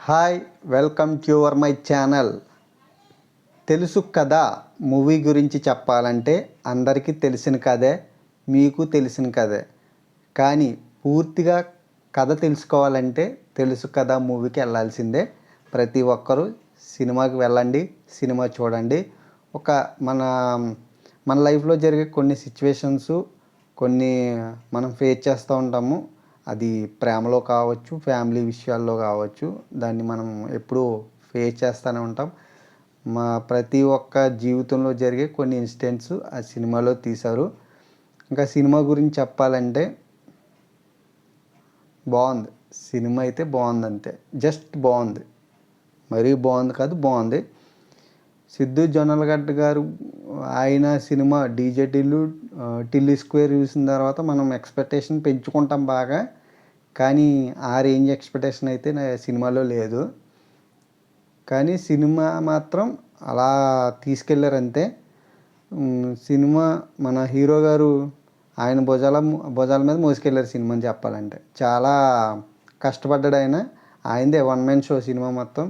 Hi, welcome to your my channel. తెలుసు కదా movie గురించి చెప్పాలంటే అందరికీ తెలిసిన కథే, మీకు తెలిసిన కథే. కానీ పూర్తిగా కథ తెలుసుకోవాలంటే తెలుసు కదా మూవీకి వెళ్ళాల్సిందే. ప్రతి ఒక్కరూ సినిమాకి వెళ్ళండి, సినిమా చూడండి. ఒక మన మన లైఫ్లో జరిగే కొన్ని సిచ్యువేషన్స్, కొన్ని మనం ఫేస్ చేస్తూ ఉంటాము. అది ప్రేమలో కావచ్చు, ఫ్యామిలీ విషయాల్లో కావచ్చు. దాన్ని మనం ఎప్పుడూ ఫేస్ చేస్తూనే ఉంటాం. ప్రతి ఒక్క జీవితంలో జరిగే కొన్ని ఇన్సిడెంట్స్ ఆ సినిమాలో తీశారు. ఇంకా సినిమా గురించి చెప్పాలంటే బాగుంది. సినిమా అయితే బాగుంది, అంతే. జస్ట్ బాగుంది, మరీ బాగుంది కాదు, బాగుంది. సిద్ధు జొన్నలగడ్డ గారు ఆయన సినిమా డీజే టిల్లు స్క్వేర్ చూసిన తర్వాత మనం ఎక్స్పెక్టేషన్ పెంచుకుంటాం బాగా. కానీ ఆ రేంజ్ ఎక్స్పెక్టేషన్ అయితే నా సినిమాలో లేదు. కానీ సినిమా మాత్రం అలా తీసుకెళ్ళారు అంతే. సినిమా మన హీరో గారు ఆయన భుజాల మీద మోసుకెళ్ళారు సినిమాని చెప్పాలంటే. చాలా కష్టపడ్డాడు ఆయన. ఆయనదే వన్ మ్యాన్ షో సినిమా మొత్తం.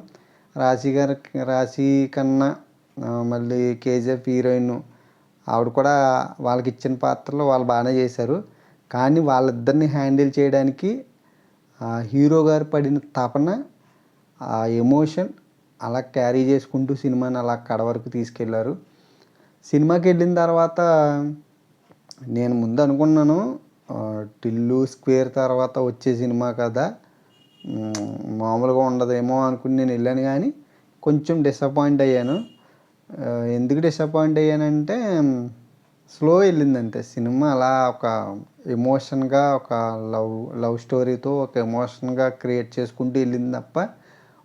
రాశి కన్నా మళ్ళీ కేజీఎఫ్ హీరోయిన్ ఆవిడ కూడా వాళ్ళకి ఇచ్చిన పాత్రలో వాళ్ళు బాగానే చేశారు. కానీ వాళ్ళిద్దరిని హ్యాండిల్ చేయడానికి హీరో గారు పడిన తపన, ఆ ఎమోషన్ అలా క్యారీ చేసుకుంటూ సినిమాని అలా కడ వరకు తీసుకెళ్ళారు. సినిమాకి వెళ్ళిన తర్వాత నేను ముందు అనుకున్నాను టిల్లు స్క్వేర్ తర్వాత వచ్చే సినిమా కదా, మామూలుగా ఉండదేమో అనుకుని నేను వెళ్ళాను. కానీ కొంచెం డిసప్పాయింట్ అయ్యాను. ఎందుకు డిసప్పాయింట్ అయ్యానంటే స్లో వెళ్ళింది అంతే సినిమా. అలా ఒక ఎమోషన్గా, ఒక లవ్ స్టోరీతో ఒక ఎమోషన్గా క్రియేట్ చేసుకుంటూ వెళ్ళింది తప్ప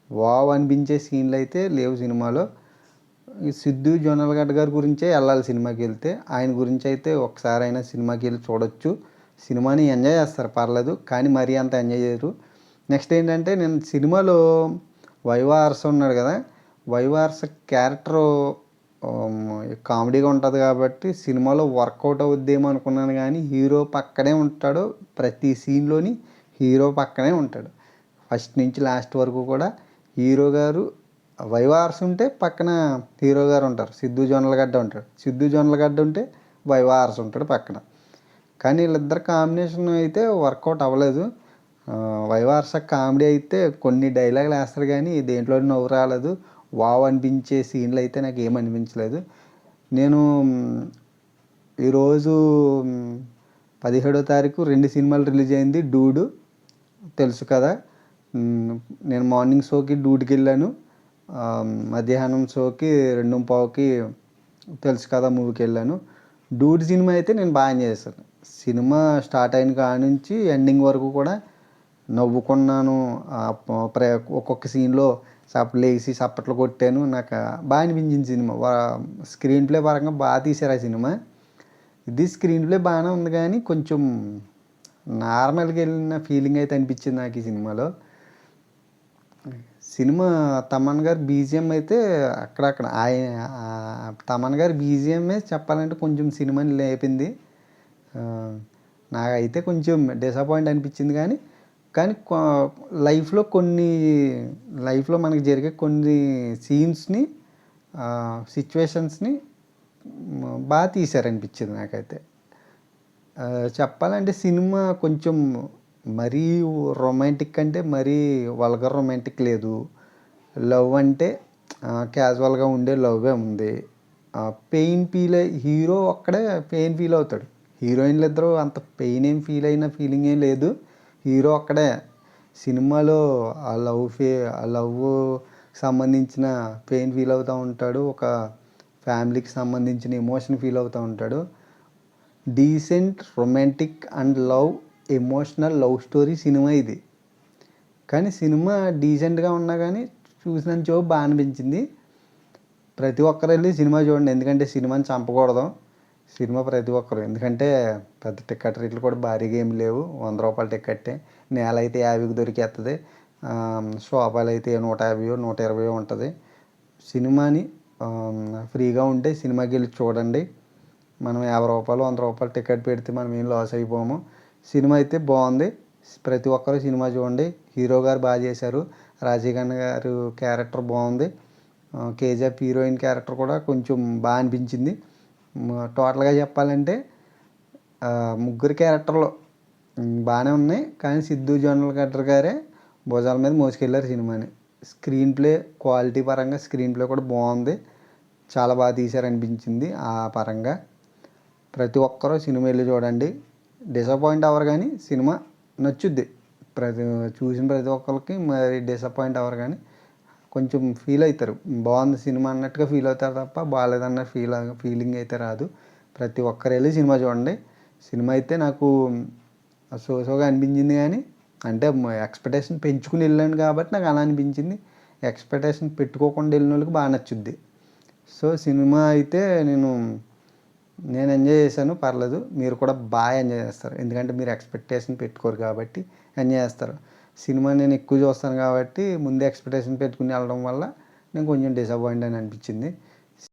వావ్ అనిపించే సీన్లు అయితే లేవు సినిమాలో. ఈ సిద్ధు జొన్నలగడ్డ గారి గురించే వెళ్ళాలి సినిమాకి వెళ్తే. ఆయన గురించి అయితే ఒకసారి అయినా సినిమాకి వెళ్ళి చూడొచ్చు. సినిమాని ఎంజాయ్ చేస్తారు, పర్లేదు. కానీ మరీ అంత ఎంజాయ్ చేయరు. నెక్స్ట్ ఏంటంటే, నేను సినిమాలో వైవార్స ఉన్నాడు కదా, వైవార్స క్యారెక్టరు కామెడీగా ఉంటుంది కాబట్టి సినిమాలో వర్కౌట్ అవుద్దేమో అనుకున్నాను. కానీ హీరో పక్కనే ఉంటాడు, ప్రతి సీన్లోని హీరో పక్కనే ఉంటాడు. ఫస్ట్ నుంచి లాస్ట్ వరకు కూడా హీరో గారు వైవార్స్ ఉంటే పక్కన హీరో గారు ఉంటారు. సిద్ధు జొన్నలగడ్డ ఉంటాడు, సిద్ధు జొన్నలగడ్డ ఉంటే వైవార్స్ ఉంటాడు పక్కన. కానీ వీళ్ళిద్దరు కాంబినేషన్ అయితే వర్కౌట్ అవ్వలేదు. వైవార్స కామెడీ అయితే కొన్ని డైలాగులు వేస్తారు కానీ దేంట్లో నవ్వు రాలేదు. వావ్ అనిపించే సీన్లు అయితే నాకు ఏమనిపించలేదు. నేను ఈరోజు 17వ తారీఖు 2 సినిమాలు రిలీజ్ అయింది. డూడు తెలుసు కదా, నేను మార్నింగ్ షోకి డూడ్కి వెళ్ళాను. మధ్యాహ్నం షోకి 2:15కి తెలుసు కదా మూవీకి వెళ్ళాను. డూడ్ సినిమా అయితే నేను బాగా ఎంజాయ్ చేశాను. సినిమా స్టార్ట్ అయిన కాడ నుంచి ఎండింగ్ వరకు కూడా నవ్వుకున్నాను. ఒక్కొక్క సీన్లో లేచి చప్పట్లు కొట్టాను. నాకు బాగా అనిపించింది సినిమా. స్క్రీన్ ప్లే పరంగా బాగా తీశారు ఆ సినిమా. ఇది స్క్రీన్ ప్లే బాగానే ఉంది కానీ కొంచెం నార్మల్గా వెళ్ళిన ఫీలింగ్ అయితే అనిపించింది నాకు ఈ సినిమాలో. సినిమా తమన్ గారి బీజిఎం అయితే అక్కడక్కడ తమన్ గారి బీజిఎంఏ చెప్పాలంటే కొంచెం సినిమాని లేపింది. నాకైతే కొంచెం డిసప్పాయింట్ అనిపించింది. కానీ లైఫ్లో మనకి జరిగే కొన్ని సీన్స్ని, సిచ్యువేషన్స్ని బాగా తీశారనిపించింది నాకైతే. చెప్పాలంటే సినిమా కొంచెం మరీ రొమాంటిక్ అంటే మరీ వల్గర్ రొమాంటిక్ లేదు. లవ్ అంటే క్యాజువల్గా ఉండే లవ్వే ఉంది. హీరో ఒక్కడే పెయిన్ ఫీల్ అవుతాడు. హీరోయిన్లు ఇద్దరు అంత పెయిన్ ఏం ఫీల్ అయిన ఫీలింగ్ ఏం లేదు. హీరో ఒక్కడే సినిమాలో ఆ లవ్ సంబంధించిన పెయిన్ ఫీల్ అవుతూ ఉంటాడు. ఒక ఫ్యామిలీకి సంబంధించిన ఎమోషన్ ఫీల్ అవుతూ ఉంటాడు. Decent romantic and emotional love story cinema ఇది. కానీ సినిమా డీసెంట్గా ఉన్నా కానీ చూసినంత సేపు బాగా అనిపించింది. ప్రతి ఒక్కరు వెళ్ళి సినిమా చూడండి, ఎందుకంటే సినిమాని చంపకూడదు. సినిమా ప్రతి ఒక్కరు, ఎందుకంటే పెద్ద టికెట్ రేట్లు కూడా భారీగా ఏమి లేవు. 100 రూపాయల టికెట్టే. నేల అయితే 50కి దొరికేస్తుంది. సోఫాలు అయితే 150 120 ఉంటుంది. సినిమాని ఫ్రీగా ఉంటే సినిమాకి వెళ్ళి చూడండి. మనం 50 రూపాయలు 100 రూపాయలు టికెట్ పెడితే మనం ఏం లాస్ అయిపోము. సినిమా అయితే బాగుంది. ప్రతి ఒక్కరు సినిమా చూడండి. హీరో గారు బాగా చేశారు. రాజీవ్ గారు క్యారెక్టర్ బాగుంది. కేజీఎఫ్ హీరోయిన్ క్యారెక్టర్ కూడా కొంచెం బాగా అనిపించింది. టోటల్గా చెప్పాలంటే ముగ్గురు క్యారెక్టర్లు బాగానే ఉన్నాయి, కానీ సిద్ధు జొన్నలగడ్డ గారే భుజాల మీద మోసుకెళ్ళారు సినిమాని. స్క్రీన్ ప్లే క్వాలిటీ పరంగా స్క్రీన్ ప్లే కూడా బాగుంది, చాలా బాగా తీశారనిపించింది. ఆ పరంగా ప్రతి ఒక్కరూ సినిమా వెళ్ళి చూడండి, డిసప్పాయింట్ అవ్వరు, కానీ సినిమా నచ్చుద్ది. చూసిన ప్రతి ఒక్కరికి మరి డిసప్పాయింట్ అవ్వరు, కానీ కొంచెం ఫీల్ అవుతారు, బాగుంది సినిమా అన్నట్టుగా ఫీల్ అవుతారు తప్ప బాగాలేదన్న ఫీలింగ్ అయితే రాదు. ప్రతి ఒక్కరు వెళ్ళి సినిమా చూడండి. సినిమా అయితే నాకు సోగా అనిపించింది, కానీ అంటే ఎక్స్పెక్టేషన్ పెంచుకుని వెళ్ళాను కాబట్టి నాకు అలా అనిపించింది. ఎక్స్పెక్టేషన్ పెట్టుకోకుండా వెళ్ళిన వాళ్ళకి బాగా నచ్చుద్ది. సో సినిమా అయితే నేను ఎంజాయ్ చేశాను, పర్లేదు. మీరు కూడా బాగా ఎంజాయ్ చేస్తారు, ఎందుకంటే మీరు ఎక్స్పెక్టేషన్ పెట్టుకోరు కాబట్టి ఎంజాయ్ చేస్తారు. సినిమా నేను ఎక్కువ చూస్తాను కాబట్టి ముందే ఎక్స్పెక్టేషన్ పెట్టుకుని వెళ్ళడం వల్ల నేను కొంచెం డిసప్పాయింట్ అని అనిపించింది.